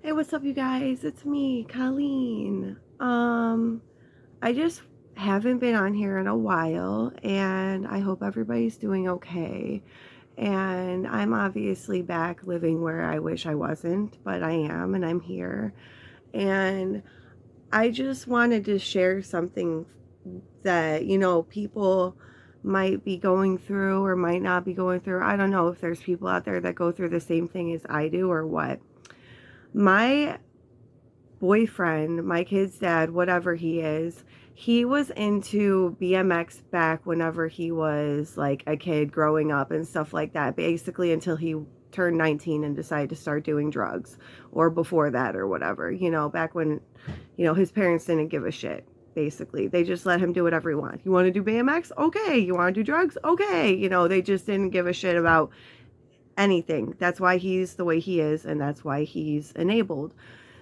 Hey, what's up, you guys? It's me, Colleen. I just haven't been on here in a while, and I hope everybody's doing okay. And I'm obviously back living where I wish I wasn't, but I am, and I'm here. And I just wanted to share something that, people might be going through or might not be going through. I don't know if there's people out there that go through the same thing as I do or what. My boyfriend, my kid's dad, whatever he is, he was into BMX back whenever he was like a kid growing up and stuff like that, basically until he turned 19 and decided to start doing drugs, or before that or whatever, back when, his parents didn't give a shit. Basically, they just let him do whatever he wanted. You want to do BMX? Okay. You want to do drugs? Okay. They just didn't give a shit about anything. That's why he's the way he is, and that's why he's enabled.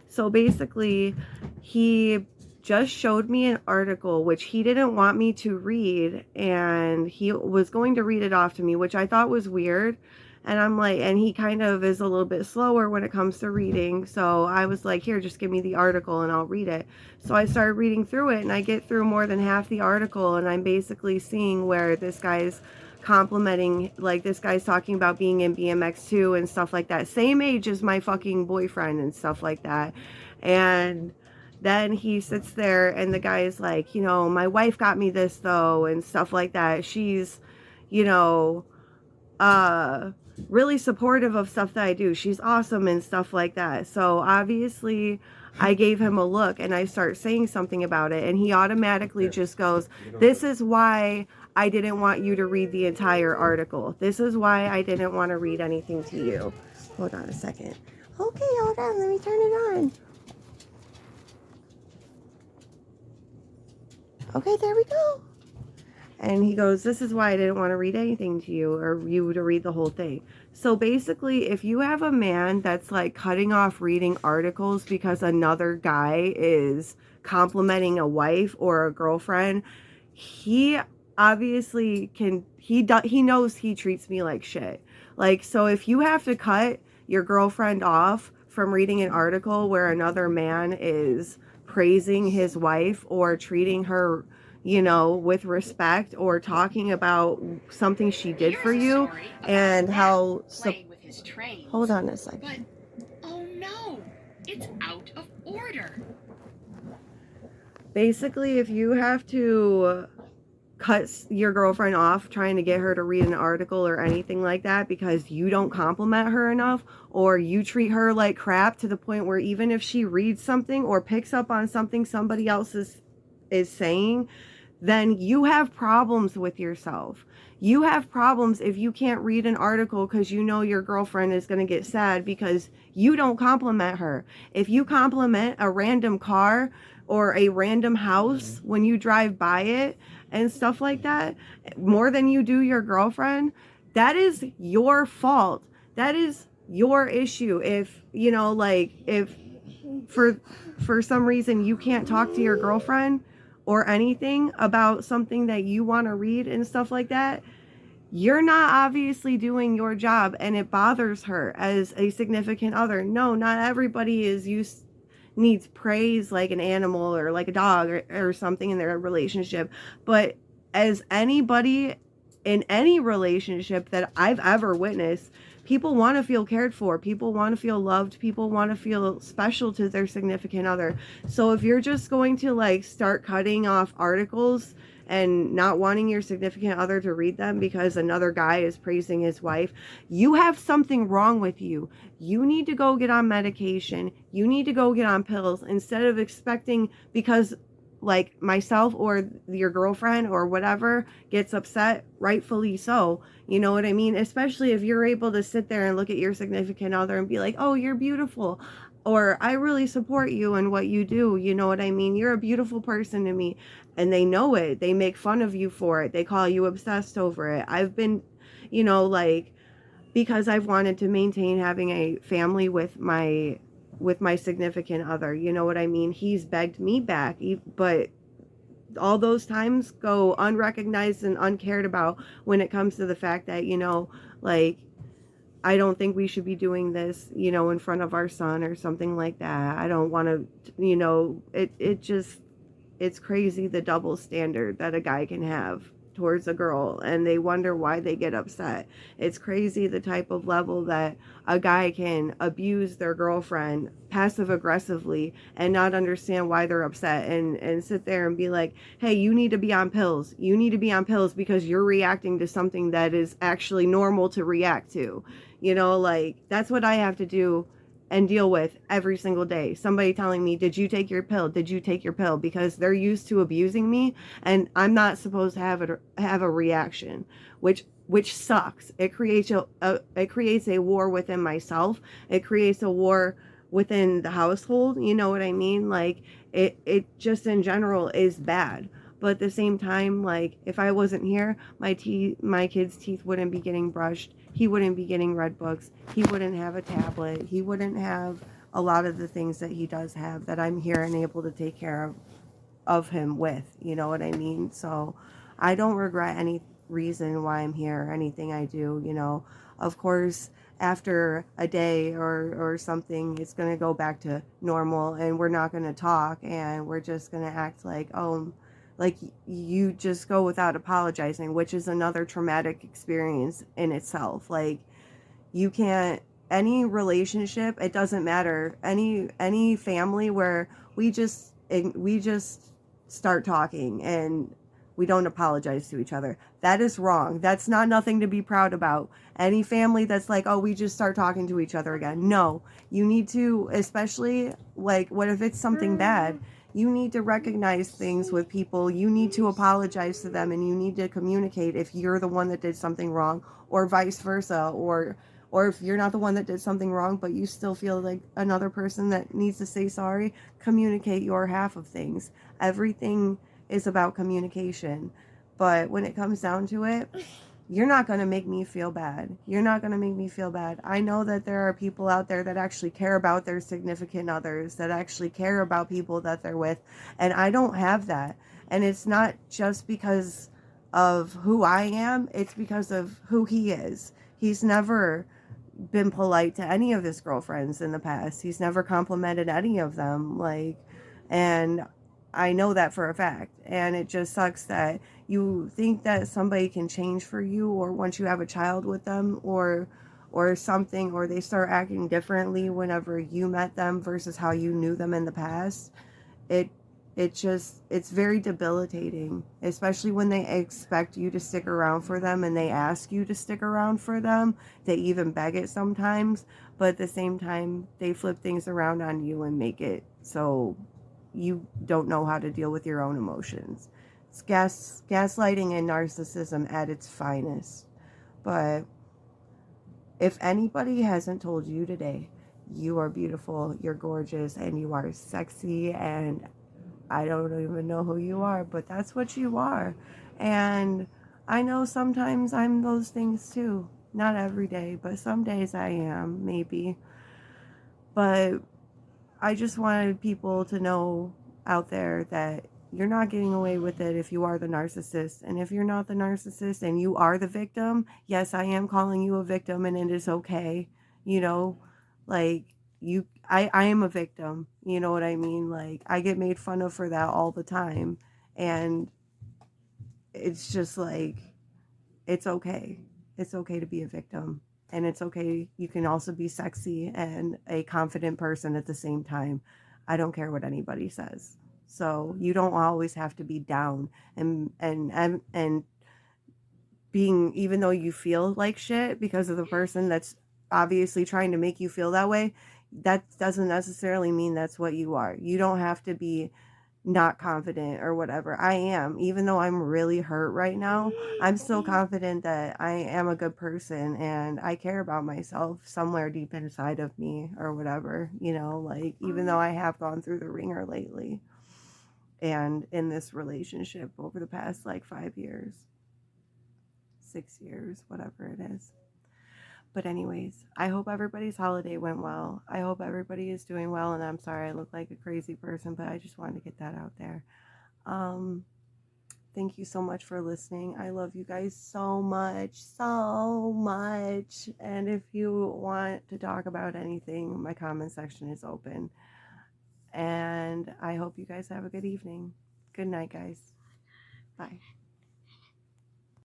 So basically, he just showed me an article which he didn't want me to read, and he was going to read it off to me, which I thought was weird. And I'm like, and he kind of is a little bit slower when it comes to reading. So I was like, here, just give me the article and I'll read it. So I started reading through it, and I get through more than half the article, and I'm basically seeing where this guy's complimenting, like, this guy's talking about being in BMX2 and stuff like that, same age as my fucking boyfriend and stuff like that. And then he sits there and the guy is like, my wife got me this though and stuff like that. She's, you know, really supportive of stuff that I do. She's awesome and stuff like that. So obviously I gave him a look and I start saying something about it, and he automatically just goes, this is why I didn't want you to read the entire article. This is why I didn't want to read anything to you. Hold on a second. Okay, hold on. Let me turn it on. Okay, there we go. And he goes, this is why I didn't want to read anything to you, or you to read the whole thing. So basically, if you have a man that's like cutting off reading articles because another guy is complimenting a wife or a girlfriend, he obviously he knows he treats me like shit. Like, so if you have to cut your girlfriend off from reading an article where another man is praising his wife or treating her, with respect, or talking about something she did for you, and how hold on a second. But, oh no, it's out of order. Basically, if you have to cut your girlfriend off trying to get her to read an article or anything like that because you don't compliment her enough, or you treat her like crap to the point where even if she reads something or picks up on something somebody else is saying, then you have problems with yourself. You have problems if you can't read an article because your girlfriend is going to get sad because you don't compliment her. If you compliment a random car or a random house when you drive by it and stuff like that more than you do your girlfriend, that is your fault. That is your issue. If, if for some reason you can't talk to your girlfriend or anything about something that you want to read and stuff like that, you're not obviously doing your job, and it bothers her as a significant other. No, not everybody needs praise like an animal or like a dog or something in their relationship. But as anybody in any relationship that I've ever witnessed, people want to feel cared for. People want to feel loved. People want to feel special to their significant other. So if you're just going to like start cutting off articles and not wanting your significant other to read them because another guy is praising his wife, you have something wrong with you. You need to go get on medication. You need to go get on pills, instead of expecting, because like myself or your girlfriend or whatever gets upset, rightfully so, you know what I mean? Especially if you're able to sit there and look at your significant other and be like, oh, you're beautiful, or I really support you and what you do, you know what I mean? You're a beautiful person to me. And they know it. They make fun of you for it. They call you obsessed over it. I've been, like, because I've wanted to maintain having a family with my significant other, you know what I mean? He's begged me back, but all those times go unrecognized and uncared about when it comes to the fact that, like, I don't think we should be doing this, you know, in front of our son or something like that. I don't want to, you know, it just, it's crazy the double standard that a guy can have towards a girl, and they wonder why they get upset. It's crazy the type of level that a guy can abuse their girlfriend passive aggressively and not understand why they're upset, and sit there and be like, hey, you need to be on pills. You need to be on pills because you're reacting to something that is actually normal to react to. You know, like, that's what I have to do and deal with every single day. Somebody telling me, did you take your pill? Did you take your pill? Because they're used to abusing me, and I'm not supposed to have a reaction, which sucks. It creates it creates a war within myself. It creates a war within the household. You know what I mean? Like, it just in general is bad. But at the same time, like, if I wasn't here, my kid's teeth wouldn't be getting brushed. He wouldn't be getting read books. He wouldn't have a tablet. He wouldn't have a lot of the things that he does have that I'm here and able to take care of him with. You know what I mean? So I don't regret any reason why I'm here, anything I do, you know. Of course, after a day or something, it's going to go back to normal, and we're not going to talk, and we're just going to act like, oh, like, you just go without apologizing, which is another traumatic experience in itself. Like, you can't, any relationship, it doesn't matter, any family where we just start talking and we don't apologize to each other, that is wrong. That's not nothing to be proud about. Any family that's like, oh, we just start talking to each other again, no. You need to, especially, like, what if it's something bad? You need to recognize things with people. You need to apologize to them, and you need to communicate if you're the one that did something wrong, or vice versa, or if you're not the one that did something wrong but you still feel like another person that needs to say sorry, communicate your half of things. Everything is about communication. But when it comes down to it, you're not going to make me feel bad. You're not going to make me feel bad. I know that there are people out there that actually care about their significant others, that actually care about people that they're with, and I don't have that. And it's not just because of who I am, it's because of who he is. He's never been polite to any of his girlfriends in the past. He's never complimented any of them, like, and I know that for a fact. And it just sucks that you think that somebody can change for you, or once you have a child with them, or something, or they start acting differently whenever you met them versus how you knew them in the past. it it's very debilitating, especially when they expect you to stick around for them and they ask you to stick around for them. They even beg it sometimes, but at the same time they flip things around on you and make it so you don't know how to deal with your own emotions. It's gaslighting and narcissism at its finest. But if anybody hasn't told you today, you are beautiful, you're gorgeous, and you are sexy, and I don't even know who you are, but that's what you are. And I know sometimes I'm those things too. Not every day, but some days I am, maybe. But I just wanted people to know out there that you're not getting away with it if you are the narcissist. And if you're not the narcissist and you are the victim, yes, I am calling you a victim, and it is okay. You know, like, I am a victim. You know what I mean? Like, I get made fun of for that all the time. And it's just like, it's okay. It's okay to be a victim. And it's okay. You can also be sexy and a confident person at the same time. I don't care what anybody says. So you don't always have to be down and being, even though you feel like shit because of the person that's obviously trying to make you feel that way, that doesn't necessarily mean that's what you are. You don't have to be not confident or whatever. I am, even though I'm really hurt right now, I'm still confident that I am a good person and I care about myself somewhere deep inside of me or whatever, you know, like, even though I have gone through the ringer lately and in this relationship over the past like 5 years, 6 years, whatever it is. But anyways, I hope everybody's holiday went well. I hope everybody is doing well, and I'm sorry I look like a crazy person, but I just wanted to get that out there. Um, Thank you so much for listening. I love you guys so much, so much. And if you want to talk about anything, my comment section is open. And I hope you guys have a good evening. Good night, guys. Bye.